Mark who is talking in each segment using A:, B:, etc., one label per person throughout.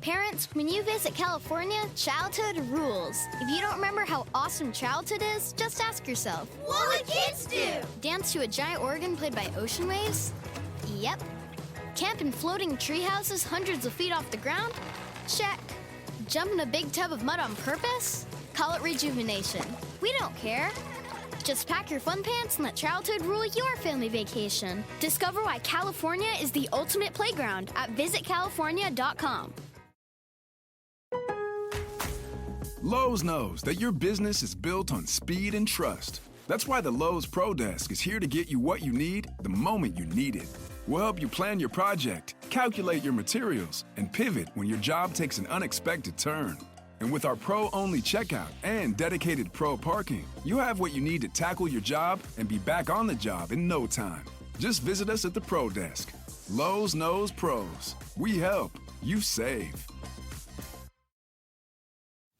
A: Parents, when you visit California, childhood rules. If you don't remember how awesome childhood is, just ask yourself,
B: what would kids do?
A: Dance to a giant organ played by ocean waves? Yep. Camp in floating tree houses hundreds of feet off the ground? Check. Jump in a big tub of mud on purpose? Call it rejuvenation. We don't care. Just pack your fun pants and let childhood rule your family vacation. Discover why California is the ultimate playground at visitcalifornia.com.
C: Lowe's knows that your business is built on speed and trust. That's why the Lowe's Pro Desk is here to get you what you need the moment you need it. We'll help you plan your project, calculate your materials, and pivot when your job takes an unexpected turn. And with our Pro-only checkout and dedicated Pro parking, you have what you need to tackle your job and be back on the job in no time. Just visit us at the Pro Desk. Lowe's knows pros. We help. You save.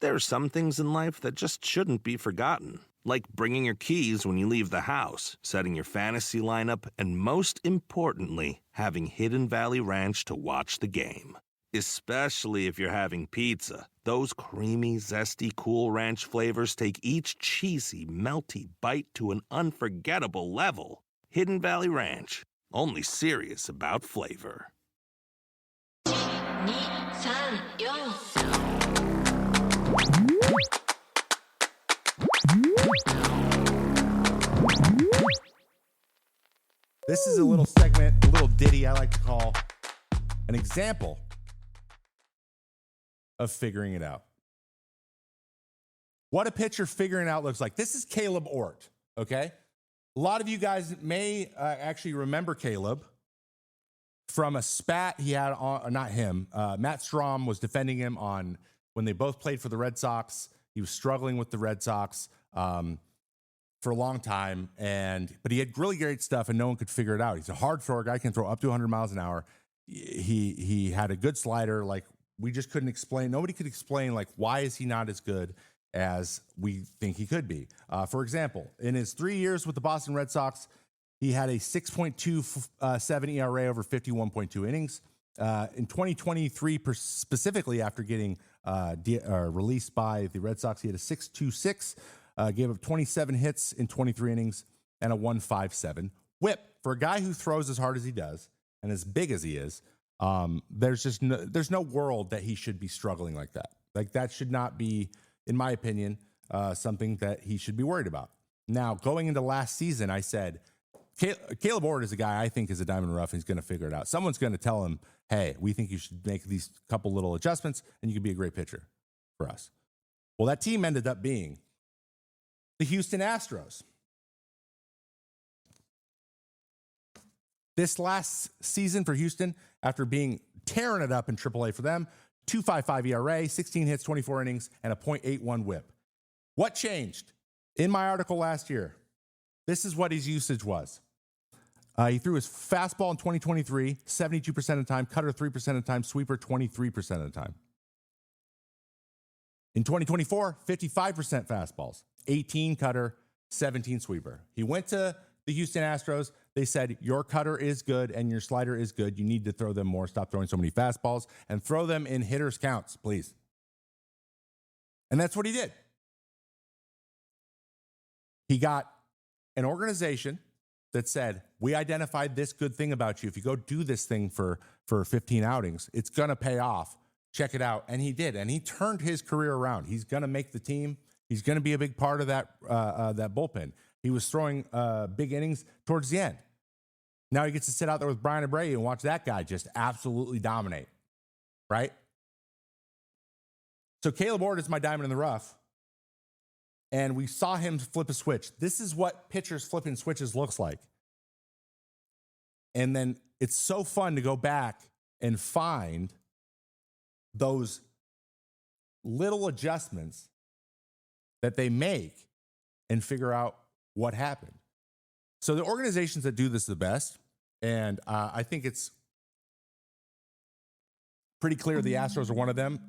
D: There are some things in life that just shouldn't be forgotten, like bringing your keys when you leave the house, setting your fantasy lineup, and most importantly, having Hidden Valley Ranch to watch the game. Especially if you're having pizza. Those creamy, zesty, Cool Ranch flavors take each cheesy, melty bite to an unforgettable level. Hidden Valley Ranch, only serious about flavor.
E: This is a little segment, a little ditty I like to call an example of figuring it out. What a pitcher figuring it out looks like. This is Kaleb Ort, okay? A lot of you guys may actually remember Kaleb from a spat he had on, not him, Matt Strom was defending him on when they both played for the Red Sox. He was struggling with the Red Sox for a long time, but he had really great stuff and no one could figure it out. He's a hard thrower guy, can throw up to 100 miles an hour. He had a good slider, like we just couldn't explain. Nobody could explain, like, why is he not as good as we think he could be? For example, in his 3 years with the Boston Red Sox, he had a 6.27 ERA over 51.2 innings. In 2023, specifically after getting released by the Red Sox, he had a 6.26, gave up 27 hits in 23 innings, and a 1.57 whip. For a guy who throws as hard as he does and as big as he is, there's no world that he should be struggling like that. Like, that should not be, in my opinion, something that he should be worried about. Now, going into last season, I said, Kaleb Ort is a guy I think is a diamond in the rough, and he's going to figure it out. Someone's going to tell him, hey, we think you should make these couple little adjustments, and you can be a great pitcher for us. Well, that team ended up being the Houston Astros. This last season for Houston, after being tearing it up in AAA for them, 2.55 ERA, 16 hits, 24 innings, and a .81 whip. What changed? In my article last year, this is what his usage was. He threw his fastball in 2023, 72% of the time, cutter 3% of the time, sweeper 23% of the time. In 2024, 55% fastballs, 18 cutter, 17 sweeper. He went to the Houston Astros. They said, your cutter is good and your slider is good. You need to throw them more. Stop throwing so many fastballs and throw them in hitters' counts, please. And that's what he did. He got an organization that said, we identified this good thing about you. If you go do this thing for 15 outings, it's going to pay off. Check it out. And he did. And he turned his career around. He's going to make the team. He's going to be a big part of that bullpen. He was throwing big innings towards the end. Now he gets to sit out there with Brian Abreu and watch that guy just absolutely dominate, right? So Kaleb Ort is my diamond in the rough, and we saw him flip a switch. This is what pitchers flipping switches looks like. And then it's so fun to go back and find those little adjustments that they make and figure out what happened. So the organizations that do this the best, and I think it's pretty clear the Astros are one of them.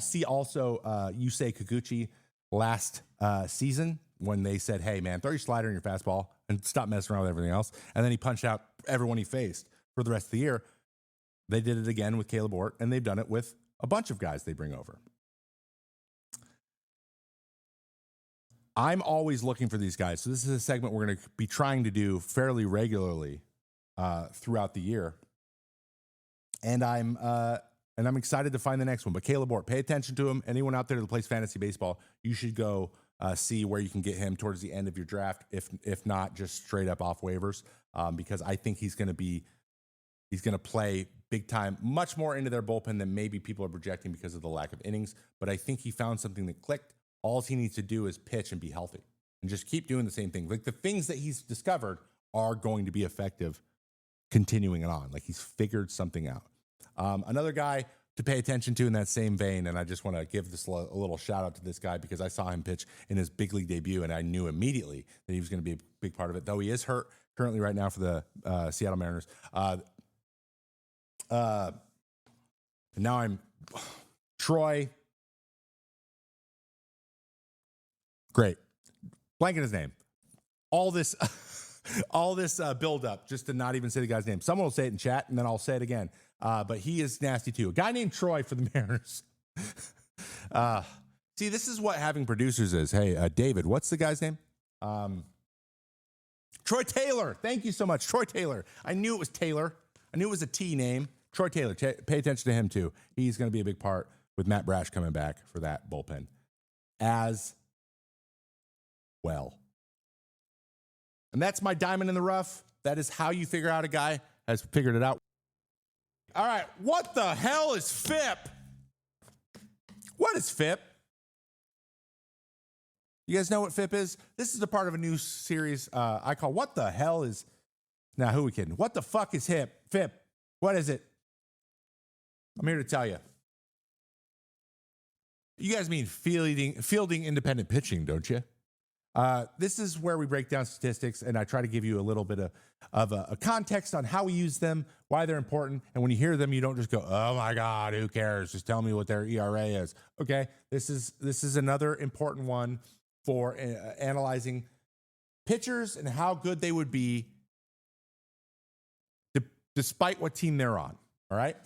E: See also Yusei Kikuchi last season when they said, hey, man, throw your slider and your fastball and stop messing around with everything else. And then he punched out everyone he faced for the rest of the year. They did it again with Kaleb Ort, and they've done it with a bunch of guys they bring over. I'm always looking for these guys. So this is a segment we're going to be trying to do fairly regularly throughout the year. And I'm excited to find the next one. But Kaleb Ort, pay attention to him. Anyone out there that plays fantasy baseball, you should go see where you can get him towards the end of your draft. If not, just straight up off waivers, because I think he's going to play big time, much more into their bullpen than maybe people are projecting because of the lack of innings. But I think he found something that clicked. All he needs to do is pitch and be healthy and just keep doing the same thing. Like the things that he's discovered are going to be effective continuing it on. Like he's figured something out. Another guy to pay attention to in that same vein, and I just want to give this a little shout out to this guy because I saw him pitch in his big league debut and I knew immediately that he was going to be a big part of it, though he is hurt currently right now for the Seattle Mariners. And now I'm Troy. Great. Blanking his name. All this build up just to not even say the guy's name. Someone will say it in chat and then I'll say it again. But he is nasty too. A guy named Troy for the Mariners. See, this is what having producers is. Hey, David, what's the guy's name? Troy Taylor. Thank you so much. Troy Taylor. I knew it was Taylor. I knew it was a T name. Troy Taylor. Pay attention to him too. He's going to be a big part with Matt Brash coming back for that bullpen as well. And that's my diamond in the rough. That is how you figure out a guy has figured it out. All right, what the hell is FIP? What is FIP? You guys know what FIP is? This is a part of a new series I call What the Hell is... Now, who are we kidding? What the fuck is FIP? What is it? I'm here to tell you. You guys mean fielding independent pitching, don't you? This is where we break down statistics, and I try to give you a little bit of a context on how we use them, why they're important, and when you hear them, you don't just go, "Oh my God, who cares? Just tell me what their ERA is." Okay, this is another important one for analyzing pitchers and how good they would be despite what team they're on. All right.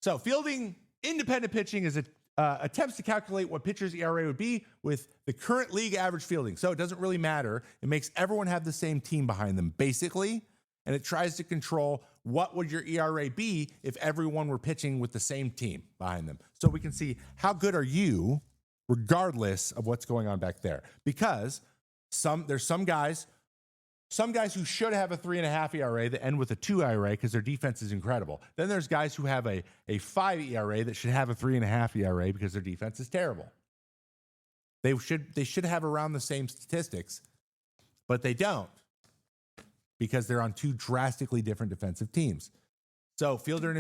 E: So fielding independent pitching is attempts to calculate what pitcher's ERA would be with the current league average fielding. So it doesn't really matter. It makes everyone have the same team behind them, basically. And it tries to control what would your ERA be if everyone were pitching with the same team behind them. So we can see how good are you regardless of what's going on back there. Because there's some guys who should have a 3.5 ERA that end with a 2 ERA because their defense is incredible. Then there's guys who have a 5 ERA that should have a 3.5 ERA because their defense is terrible. They should have around the same statistics, but they don't because they're on two drastically different defensive teams. So fielding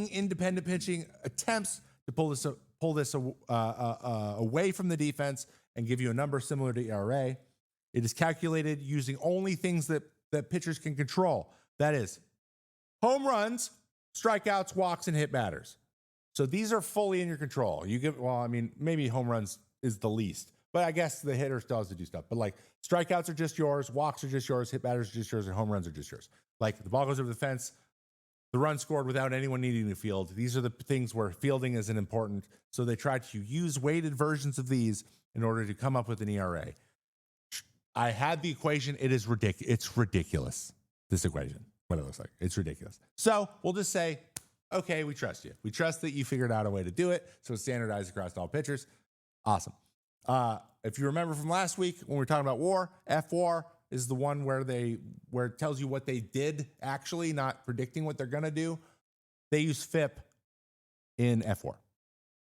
E: independent pitching attempts to pull this away from the defense and give you a number similar to ERA. It is calculated using only things that pitchers can control. That is home runs, strikeouts, walks, and hit batters. So these are fully in your control. Maybe home runs is the least, but I guess the hitter still has to do stuff. But like strikeouts are just yours, walks are just yours, hit batters are just yours, and home runs are just yours. Like the ball goes over the fence, the run scored without anyone needing to field. These are the things where fielding isn't important. So they try to use weighted versions of these in order to come up with an ERA. I had the equation. It is ridiculous. It's ridiculous. This equation, what it looks like. It's ridiculous. So we'll just say, okay, we trust you. We trust that you figured out a way to do it. So it's standardized across all pitchers. Awesome. If you remember from last week when we were talking about WAR, FWAR is the one where it tells you what they did actually, not predicting what they're going to do. They use FIP in FWAR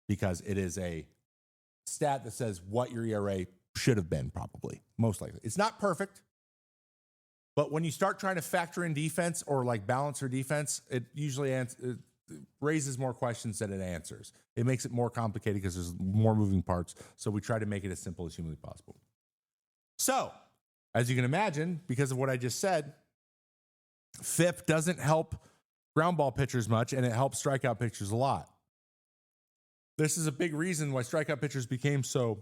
E: because it is a stat that says what your ERA should have been, probably, most likely. It's not perfect, but when you start trying to factor in defense or like balance your defense, it usually it raises more questions than it answers. It makes it more complicated because there's more moving parts. So we try to make it as simple as humanly possible. So, as you can imagine, because of what I just said, FIP doesn't help ground ball pitchers much, and it helps strikeout pitchers a lot. This is a big reason why strikeout pitchers became so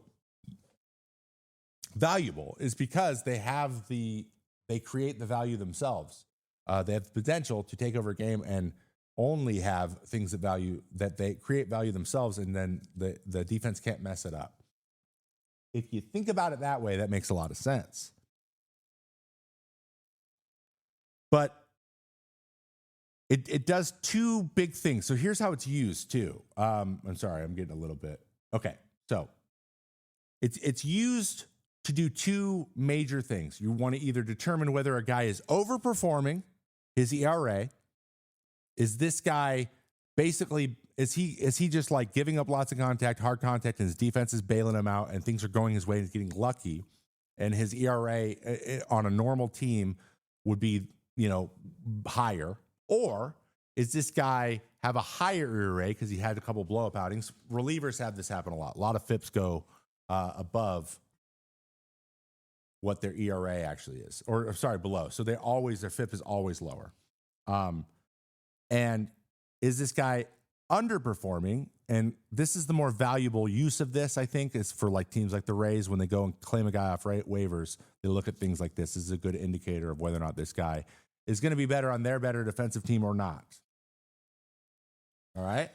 E: valuable, is because they create the value themselves. They have the potential to take over a game and only have things that they create value themselves, and then the defense can't mess it up. If you think about it that way, that makes a lot of sense. But it does two big things. So here's how it's used too. I'm sorry, I'm getting a little bit. Okay, so it's used to do two major things. You want to either determine whether a guy is overperforming his ERA. Is this guy basically, is he just like giving up lots of contact, hard contact, and his defense is bailing him out and things are going his way and he's getting lucky, and his ERA on a normal team would be, higher? Or is this guy have a higher ERA because he had a couple blow-up outings? Relievers have this happen a lot. A lot of FIPs go above what their ERA actually is, or sorry, below. So their FIP is always lower. And is this guy underperforming? And this is the more valuable use of this, I think, is for like teams like the Rays. When they go and claim a guy off waivers, they look at things like this. This is a good indicator of whether or not this guy is going to be better on their better defensive team or not. All right?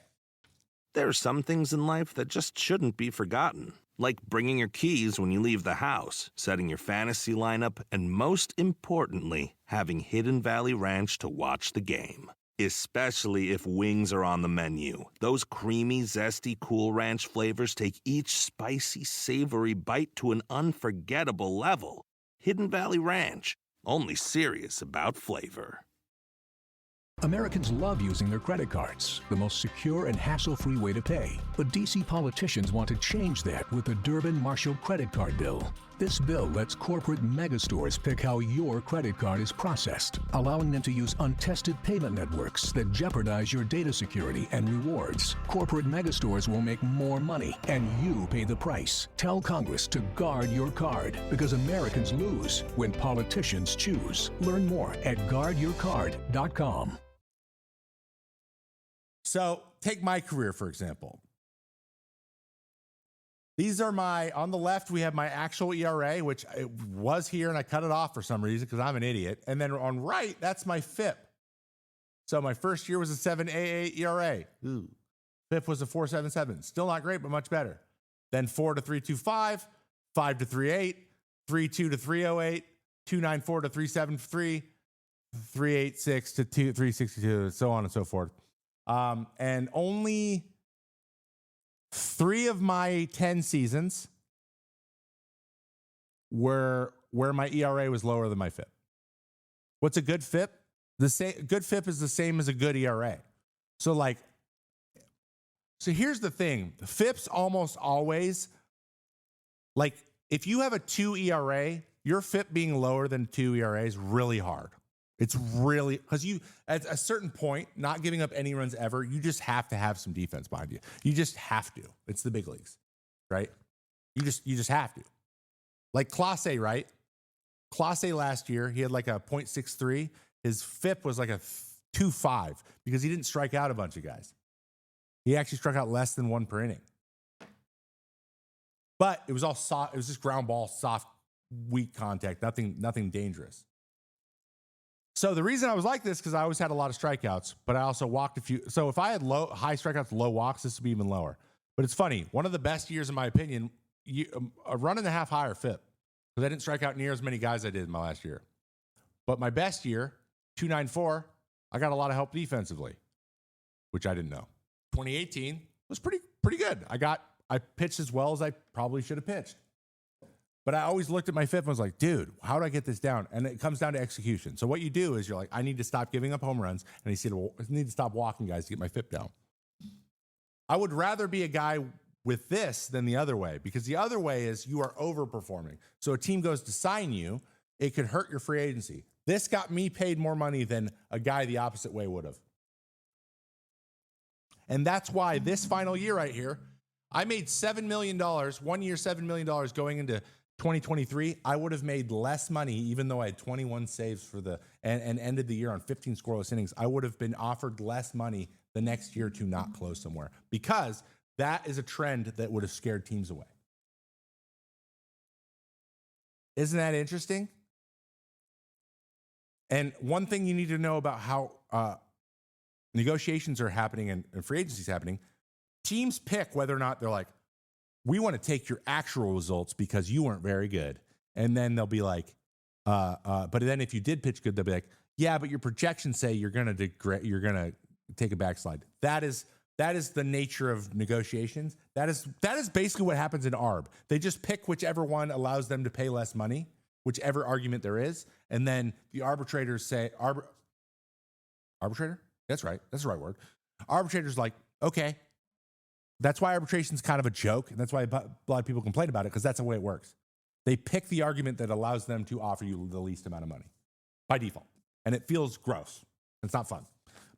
D: There are some things in life that just shouldn't be forgotten, like bringing your keys when you leave the house, setting your fantasy lineup, and most importantly, having Hidden Valley Ranch to watch the game. Especially if wings are on the menu. Those creamy, zesty Cool Ranch flavors take each spicy, savory bite to an unforgettable level. Hidden Valley Ranch, only serious about flavor.
B: Americans love using their credit cards, the most secure and hassle-free way to pay. But D.C. politicians want to change that with the Durbin-Marshall credit card bill. This bill lets corporate megastores pick how your credit card is processed, allowing them to use untested payment networks that jeopardize your data security and rewards. Corporate megastores will make more money, and you pay the price. Tell Congress to guard your card, because Americans lose when politicians choose. Learn more at guardyourcard.com.
E: So take my career, for example. These are on the left, we have my actual ERA, which it was here, and I cut it off for some reason because I'm an idiot. And then on right, that's my FIP. So my first year was a 7.88 ERA. Ooh. FIP was a 4.77. Still not great, but much better. Then 4 to 3.25, 5 to 3.8, 3.2 to 3.08, 2.94 to 3.73, 3.86 to 3.62, so on and so forth. And only 3 of my 10 seasons were where my ERA was lower than my FIP. What's a good FIP? Good FIP is the same as a good ERA. So here's the thing. The FIP's almost always, like, if you have a 2 ERA, your FIP being lower than 2 ERA is really hard. It's really, because you, at a certain point, not giving up any runs ever, you just have to have some defense behind you. You just have to. It's the big leagues, right? You just have to. Like Clase, right? Clase last year, he had like a 0.63. His FIP was like a 2.5 because he didn't strike out a bunch of guys. He actually struck out less than 1 per inning. But it was all soft. It was just ground ball, soft, weak contact, nothing dangerous. So the reason I was like this, because I always had a lot of strikeouts, but I also walked a few. So if I had high strikeouts, low walks, this would be even lower. But it's funny. One of the best years, in my opinion, a 1.5 higher FIP, because I didn't strike out near as many guys I did in my last year. But my best year, 2.94, I got a lot of help defensively, which I didn't know. 2018 was pretty good. I pitched as well as I probably should have pitched. But I always looked at my FIP and was like, dude, how do I get this down? And it comes down to execution. So what you do is you're like, I need to stop giving up home runs, and I need to stop walking guys to get my FIP down. I would rather be a guy with this than the other way, because the other way is you are overperforming. So a team goes to sign you, it could hurt your free agency. This got me paid more money than a guy the opposite way would have. And that's why this final year right here, I made $7 million, 1 year, $7 million going into 2023. I would have made less money, even though I had 21 saves and ended the year on 15 scoreless innings. I would have been offered less money the next year to not close somewhere, because that is a trend that would have scared teams away. Isn't that interesting? And one thing you need to know about how negotiations are happening and free agency is happening, teams pick whether or not they're like, we want to take your actual results because you weren't very good. And then they'll be like, but then if you did pitch good, they'll be like, yeah, but your projections say you're going to take a backslide. That is the nature of negotiations. That is basically what happens in ARB. They just pick whichever one allows them to pay less money, whichever argument there is. And then the arbitrators say, arbitrator? That's right. That's the right word. Arbitrator's like, okay. That's why arbitration's kind of a joke. And that's why a lot of people complain about it, because that's the way it works. They pick the argument that allows them to offer you the least amount of money by default. And it feels gross. It's not fun.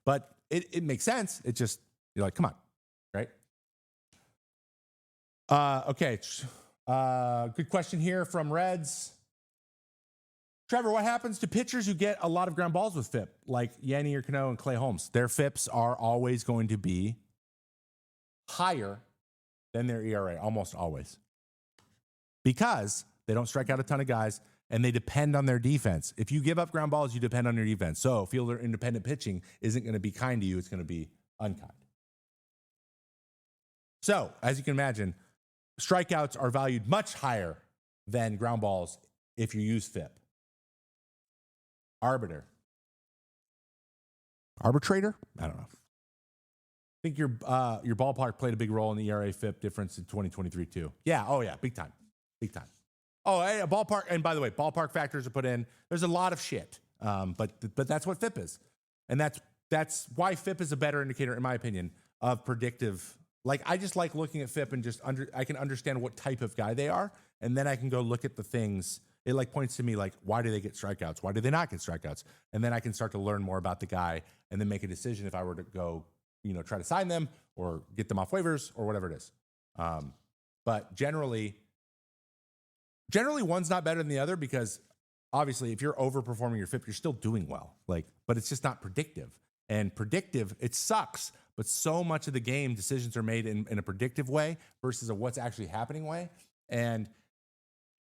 E: But it makes sense. It just, you're like, come on, right? Okay. Good question here from Reds. Trevor, what happens to pitchers who get a lot of ground balls with FIP, like Yanni or Cano and Clay Holmes? Their FIPs are always going to be higher than their ERA, almost always, because they don't strike out a ton of guys and they depend on their defense. If you give up ground balls, you depend on your defense. So fielder independent pitching isn't going to be kind to you. It's going to be unkind. So as you can imagine, strikeouts are valued much higher than ground balls if you use FIP. Arbitrator? I don't know. I think your ballpark played a big role in the ERA FIP difference in 2023 too. Yeah, oh yeah, big time. Oh, hey, a ballpark, and by the way, ballpark factors are put in. There's a lot of shit, but that's what FIP is, and that's why FIP is a better indicator, in my opinion, of predictive. Like, I just like looking at FIP and I can understand what type of guy they are, and then I can go look at the things. It like points to me like, why do they get strikeouts? Why do they not get strikeouts? And then I can start to learn more about the guy and then make a decision if I were to go, try to sign them or get them off waivers or whatever it is. But generally one's not better than the other, because obviously if you're overperforming your FIP, you're still doing well. But it's just not predictive. And predictive, it sucks. But so much of the game, decisions are made in a predictive way versus a what's actually happening way. And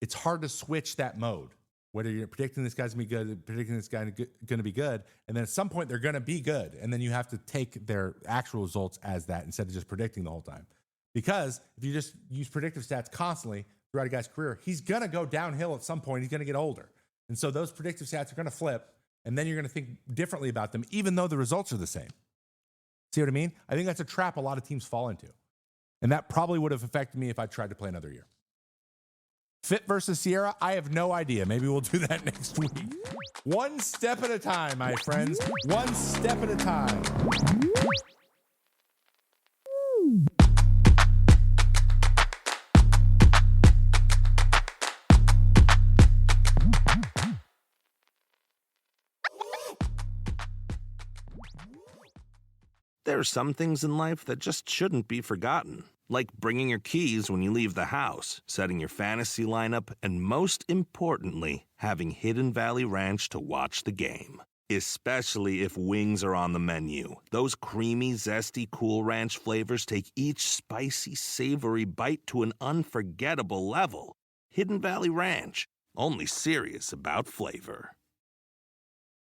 E: it's hard to switch that mode, whether you're predicting this guy's going to be good, predicting this guy's going to be good. And then at some point they're going to be good. And then you have to take their actual results as that instead of just predicting the whole time. Because if you just use predictive stats constantly throughout a guy's career, he's going to go downhill at some point. He's going to get older. And so those predictive stats are going to flip. And then you're going to think differently about them, even though the results are the same. See what I mean? I think that's a trap a lot of teams fall into. And that probably would have affected me if I tried to play another year. FIP versus Sierra, I have no idea. Maybe we'll do that next week. One step at a time, my friends. One step at a time.
D: There are some things in life that just shouldn't be forgotten. Like bringing your keys when you leave the house, setting your fantasy lineup, and most importantly, having Hidden Valley Ranch to watch the game. Especially if wings are on the menu. Those creamy, zesty Cool Ranch flavors take each spicy, savory bite to an unforgettable level. Hidden Valley Ranch, only serious about flavor.